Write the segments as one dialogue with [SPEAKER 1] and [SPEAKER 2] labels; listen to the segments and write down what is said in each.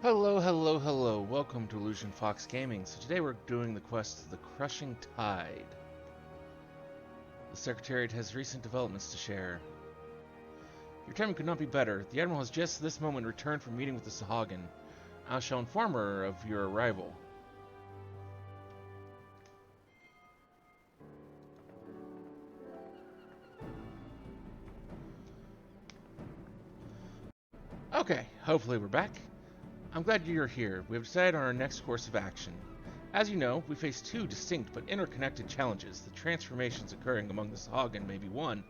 [SPEAKER 1] Hello, hello, hello. Welcome to Illusion Fox Gaming. So today we're doing the quest of the Crushing Tide. The Secretariat has recent developments to share. Your timing could not be better. The Admiral has just this moment returned from meeting with the Sahagin. I shall inform her of your arrival. Okay, hopefully we're back. I'm glad you're here. We have decided on our next course of action. As you know, we face two distinct but interconnected challenges. The transformations occurring among the Sahagin may be one,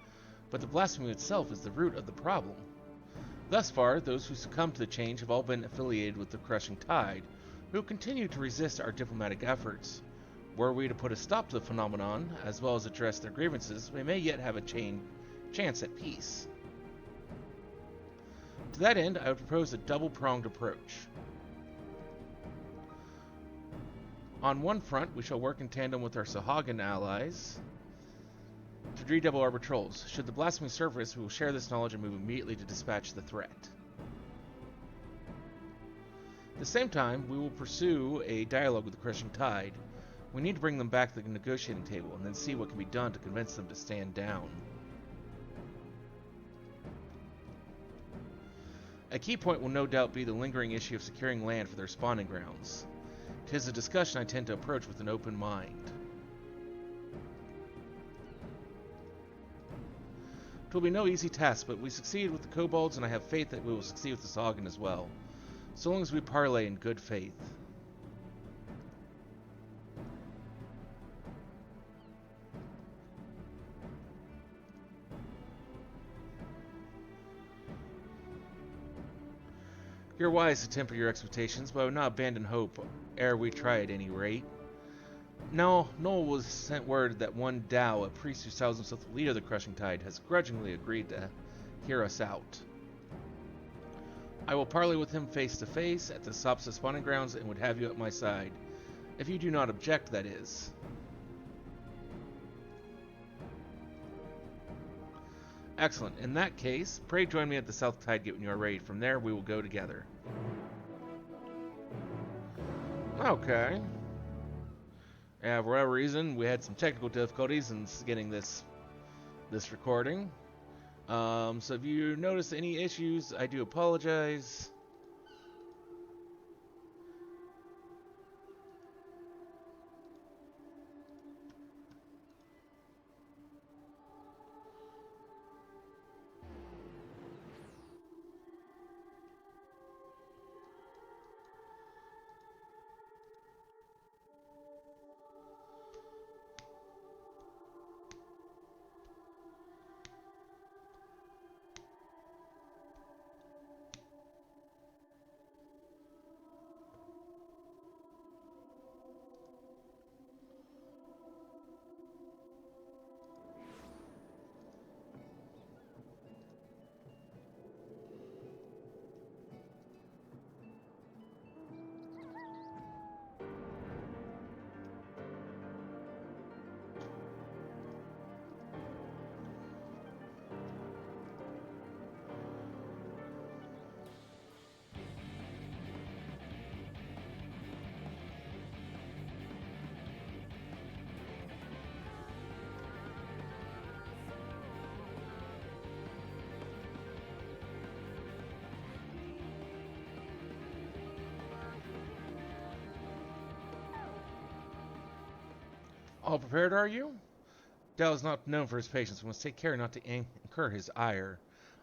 [SPEAKER 1] but the blasphemy itself is the root of the problem. Thus far, those who succumbed to the change have all been affiliated with the Crushing Tide, who continue to resist our diplomatic efforts. Were we to put a stop to the phenomenon, as well as address their grievances, we may yet have a chance at peace. To that end, I would propose a double-pronged approach. On one front, we shall work in tandem with our Sahagin allies to redouble our patrols. Should the blasphemy surface, we will share this knowledge and move immediately to dispatch the threat. At the same time, we will pursue a dialogue with the Crushing Tide. We need to bring them back to the negotiating table and then see what can be done to convince them to stand down. A key point will no doubt be the lingering issue of securing land for their spawning grounds. 'Tis a discussion I tend to approach with an open mind. It will be no easy task, but we succeeded with the kobolds, and I have faith that we will succeed with the Sahagin as well, so long as we parley in good faith. You're wise to temper your expectations, but I would not abandon hope ere we try at any rate. Now, Noel was sent word that one Dow, a priest who styles himself the leader of the Crushing Tide, has grudgingly agreed to hear us out. I will parley with him face to face at the Sopsa spawning grounds and would have you at my side. If you do not object, that is. Excellent. In that case, pray join me at the South Tide Gate when you are ready. From there, we will go together. Okay. Yeah, for whatever reason, we had some technical difficulties in getting this recording. So if you notice any issues, I do apologize. All prepared, are you? Dal is not known for his patience. We must take care not to incur his ire.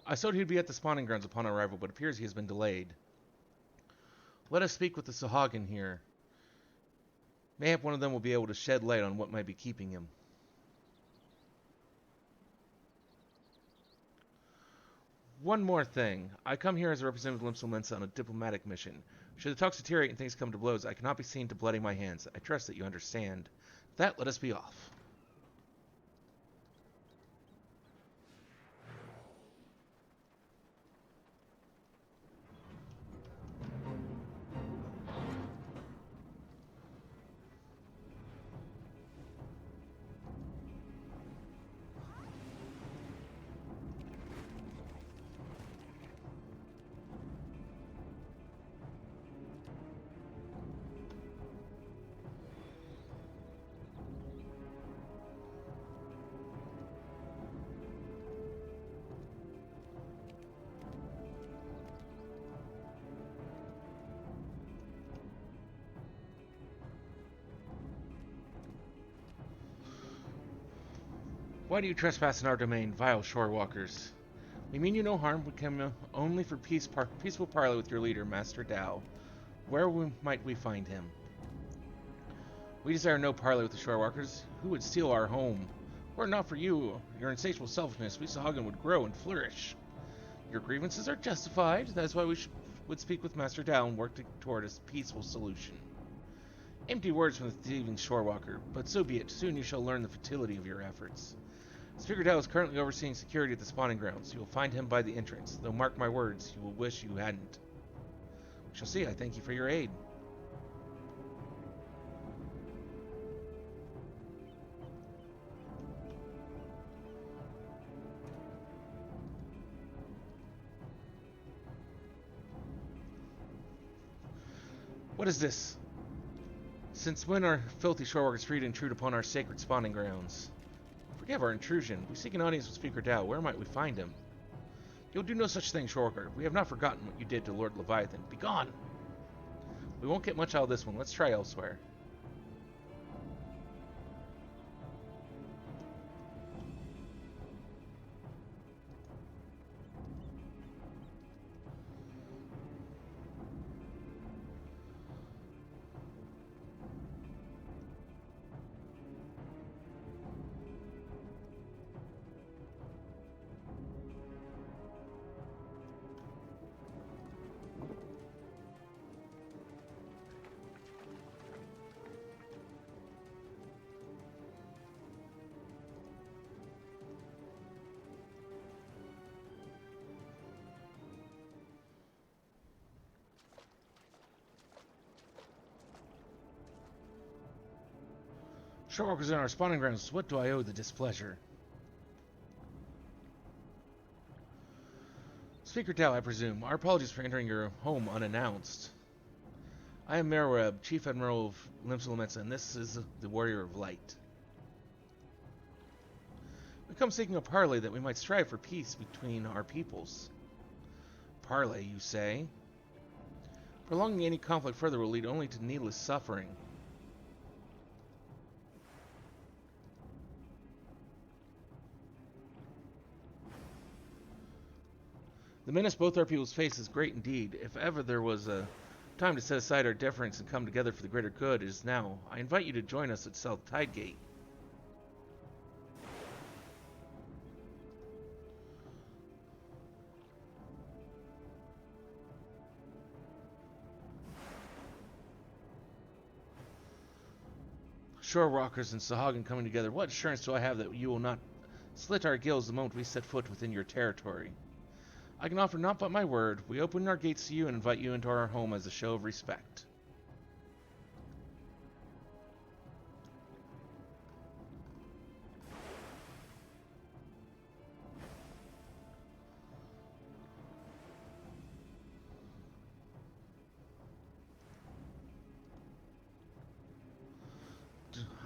[SPEAKER 1] I thought he'd be at the spawning grounds upon arrival, but it appears he has been delayed. Let us speak with the Sahagin here. Mayhap one of them will be able to shed light on what might be keeping him. One more thing. I come here as a representative of Limsel Mensa on a diplomatic mission. Should the talks deteriorate and things come to blows, I cannot be seen to bloody my hands. I trust that you understand. With that, let us be off. Why do you trespass in our domain, vile shore walkers? We mean you no harm. We come only for peaceful parley with your leader, Master Dao. Where might we find him? We desire no parley with the shore walkers. Who would steal our home? Were it not for you, your insatiable selfishness, we Sahagin would grow and flourish. Your grievances are justified. That is why would speak with Master Dao and work toward a peaceful solution. Empty words from the thieving shorewalker, but so be it. Soon you shall learn the futility of your efforts. Speaker Dao is currently overseeing security at the spawning grounds. You will find him by the entrance, though mark my words, you will wish you hadn't. We shall see. I thank you for your aid. What is this? Since when are filthy shorewalkers free to intrude upon our sacred spawning grounds? Forgive our intrusion. We seek an audience with Speaker Dao. Where might we find him? You'll do no such thing, shorewalker. We have not forgotten what you did to Lord Leviathan. Begone! We won't get much out of this one. Let's try elsewhere. Shorewalkers in our spawning grounds. What do I owe the displeasure? Speaker Dao, I presume. Our apologies for entering your home unannounced. I am Merweb, Chief Admiral of Limsa, and this is the Warrior of Light. We come seeking a parley that we might strive for peace between our peoples. Parley, you say? Prolonging any conflict further will lead only to needless suffering. The menace both our peoples face is great indeed. If ever there was a time to set aside our difference and come together for the greater good, it is now. I invite you to join us at South Tidegate. Shorewalkers and Sahagin coming together. What assurance do I have that you will not slit our gills the moment we set foot within your territory? I can offer naught but my word. We open our gates to you and invite you into our home as a show of respect.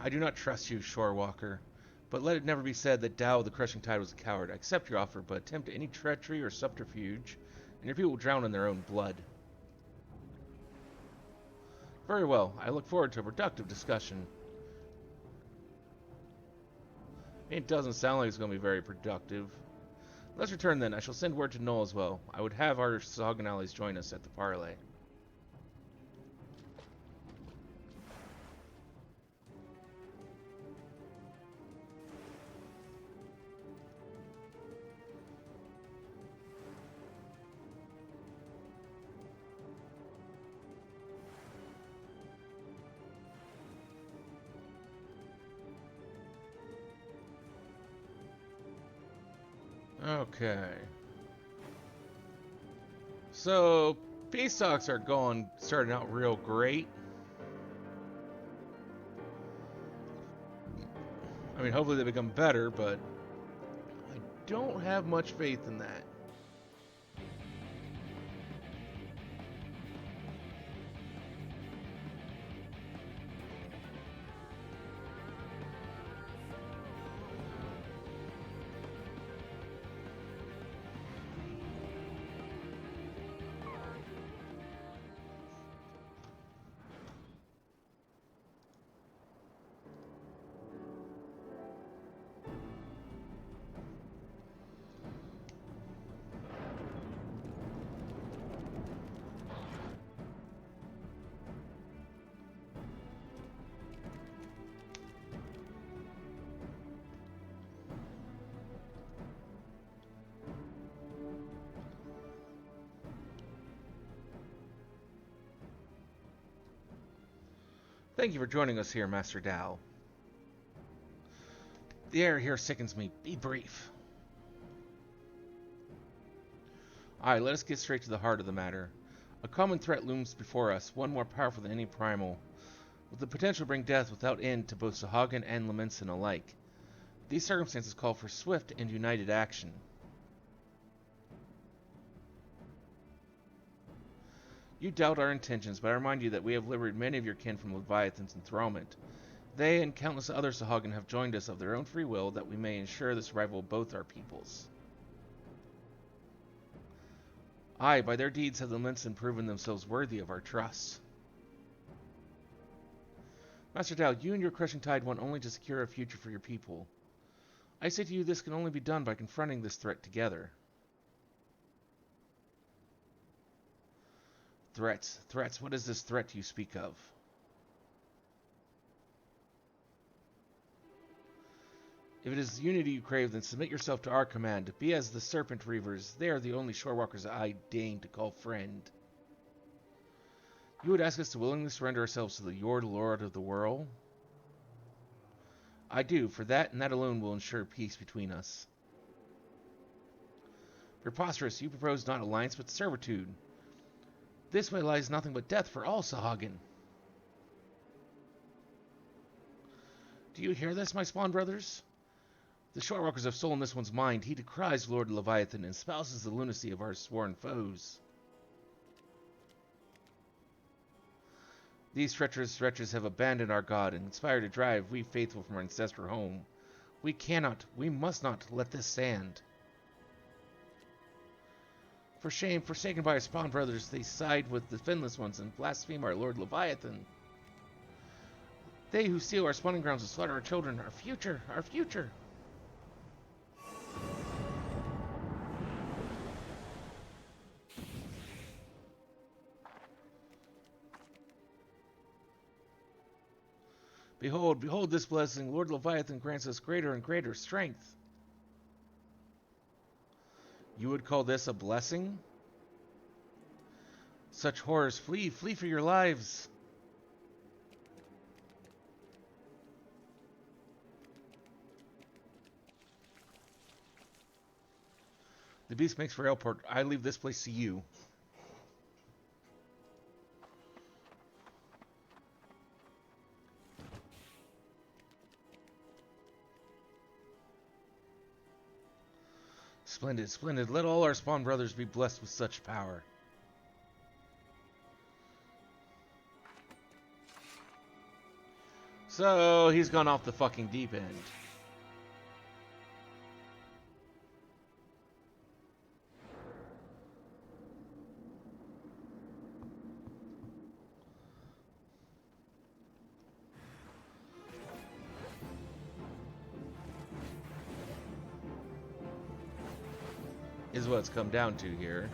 [SPEAKER 1] I do not trust you, Shorewalker. But let it never be said that Dao the Crushing Tide was a coward. I accept your offer, but attempt any treachery or subterfuge, and your people will drown in their own blood. Very well. I look forward to a productive discussion. It doesn't sound like it's going to be very productive. Let's return then. I shall send word to Null as well. I would have our Sahagin allies join us at the parley. Okay. So, peace talks are starting out real great. I mean, hopefully they become better, but I don't have much faith in that. Thank you for joining us here, Master Dao. The air here sickens me. Be brief. Alright, let us get straight to the heart of the matter. A common threat looms before us, one more powerful than any primal, with the potential to bring death without end to both Sahagin and Lemensin alike. These circumstances call for swift and united action. You doubt our intentions, but I remind you that we have liberated many of your kin from Leviathan's enthrallment. They and countless other Sahagin have joined us of their own free will that we may ensure the survival of both our peoples. Aye, by their deeds have the Lemensin proven themselves worthy of our trust. Master Dao, you and your crushing tide want only to secure a future for your people. I say to you, this can only be done by confronting this threat together. Threats. What is this threat you speak of? If it is unity you crave, then submit yourself to our command. Be as the Serpent Reavers. They are the only shorewalkers I deign to call friend. You would ask us to willingly surrender ourselves to the Lord of the World? I do, for that and that alone will ensure peace between us. Preposterous, you propose not alliance but servitude. This way lies nothing but death for all Sahagin. Do you hear this, my spawn brothers? The Shorewalkers have stolen this one's mind. He decries Lord Leviathan and espouses the lunacy of our sworn foes. These treacherous wretches have abandoned our god and conspired to drive we faithful from our ancestral home. We must not let this stand. For shame, forsaken by our spawn brothers, they side with the finless ones and blaspheme our Lord Leviathan. They who steal our spawning grounds and slaughter our children, our future, our future. Behold this blessing. Lord Leviathan grants us greater and greater strength. You would call this a blessing? Such horrors, flee for your lives. The beast makes for airport. I leave this place to you. Splendid. Let all our spawn brothers be blessed with such power. So, he's gone off the fucking deep end. Is what it's come down to here.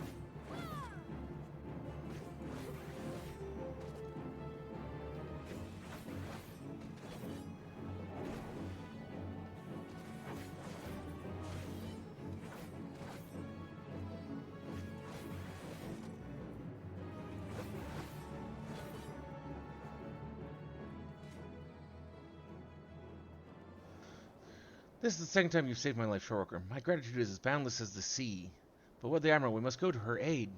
[SPEAKER 1] This is the second time you've saved my life, Shorewalker. My gratitude is as boundless as the sea. But with the Admiral, we must go to her aid.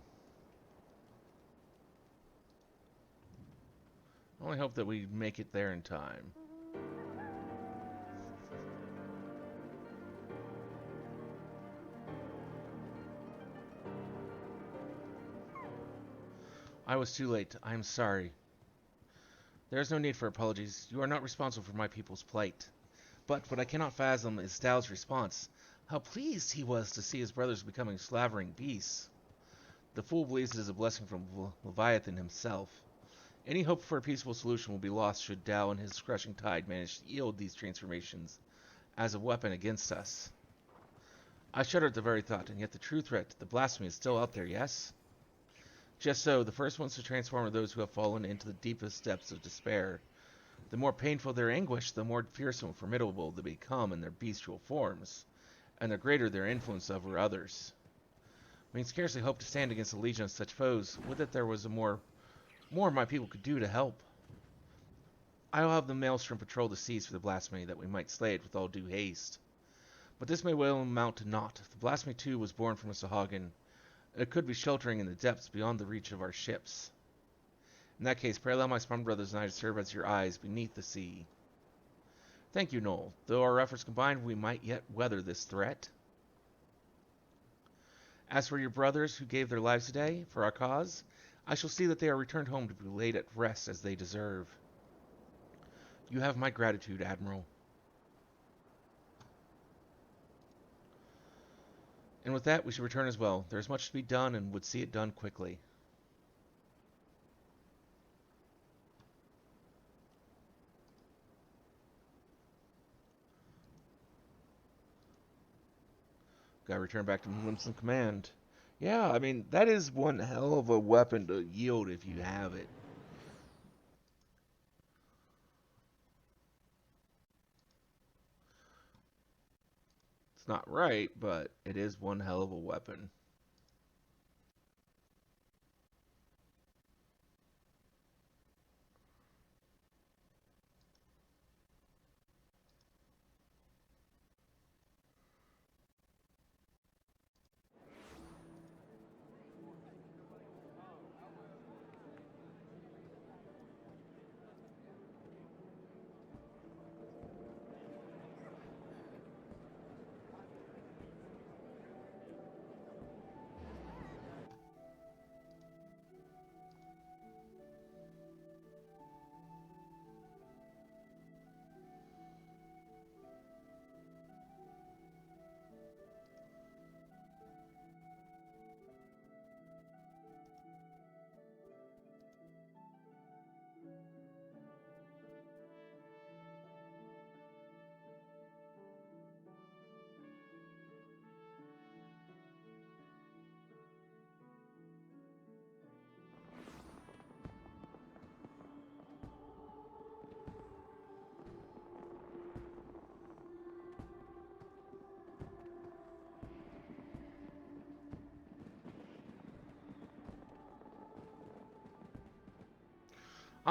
[SPEAKER 1] I only hope that we make it there in time. I was too late. I am sorry. There is no need for apologies. You are not responsible for my people's plight. But what I cannot fathom is Dow's response. How pleased he was to see his brothers becoming slavering beasts. The fool believes it is a blessing from Leviathan himself. Any hope for a peaceful solution will be lost should Dow and his crushing tide manage to yield these transformations as a weapon against us. I shudder at the very thought, and yet the true threat, the blasphemy, is still out there, yes? Just so, the first ones to transform are those who have fallen into the deepest depths of despair. The more painful their anguish, the more fearsome and formidable they become in their bestial forms, and the greater their influence over others. We can scarcely hope to stand against a legion of such foes. Would that there was more my people could do to help. I'll have the maelstrom patrol the seas for the blasphemy that we might slay it with all due haste. But this may well amount to naught. The blasphemy too was born from a Sahagin, and it could be sheltering in the depths beyond the reach of our ships. In that case, pray allow my spawn brothers and I to serve as your eyes beneath the sea. Thank you, Noel. Though our efforts combined, we might yet weather this threat. As for your brothers who gave their lives today for our cause, I shall see that they are returned home to be laid at rest as they deserve. You have my gratitude, Admiral. And with that, we should return as well. There is much to be done and would see it done quickly. Gotta return back to Limson Command. Yeah, I mean, that is one hell of a weapon to yield if you have it. It's not right, but it is one hell of a weapon.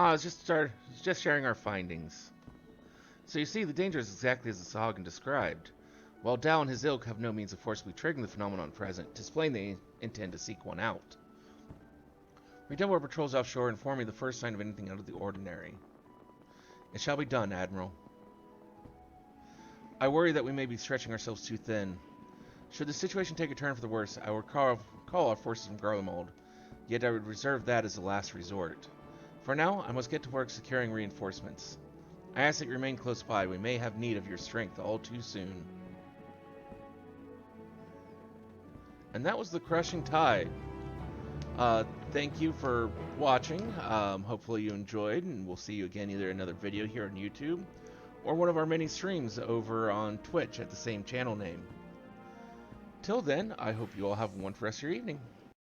[SPEAKER 1] It's just sharing our findings. So you see, the danger is exactly as the Sahagin described. While Dao and his ilk have no means of forcibly triggering the phenomenon present, 'tis plain they intend to seek one out. Redouble our patrols offshore, informing the first sign of anything out of the ordinary. It shall be done, Admiral. I worry that we may be stretching ourselves too thin. Should the situation take a turn for the worse, I would call our forces from Garlemald, yet I would reserve that as a last resort. For now, I must get to work securing reinforcements. I ask that you remain close by. We may have need of your strength all too soon. And that was the Crushing Tide. Thank you for watching. Hopefully you enjoyed, and we'll see you again either in another video here on YouTube or one of our many streams over on Twitch at the same channel name. Till then, I hope you all have a wonderful rest of your evening.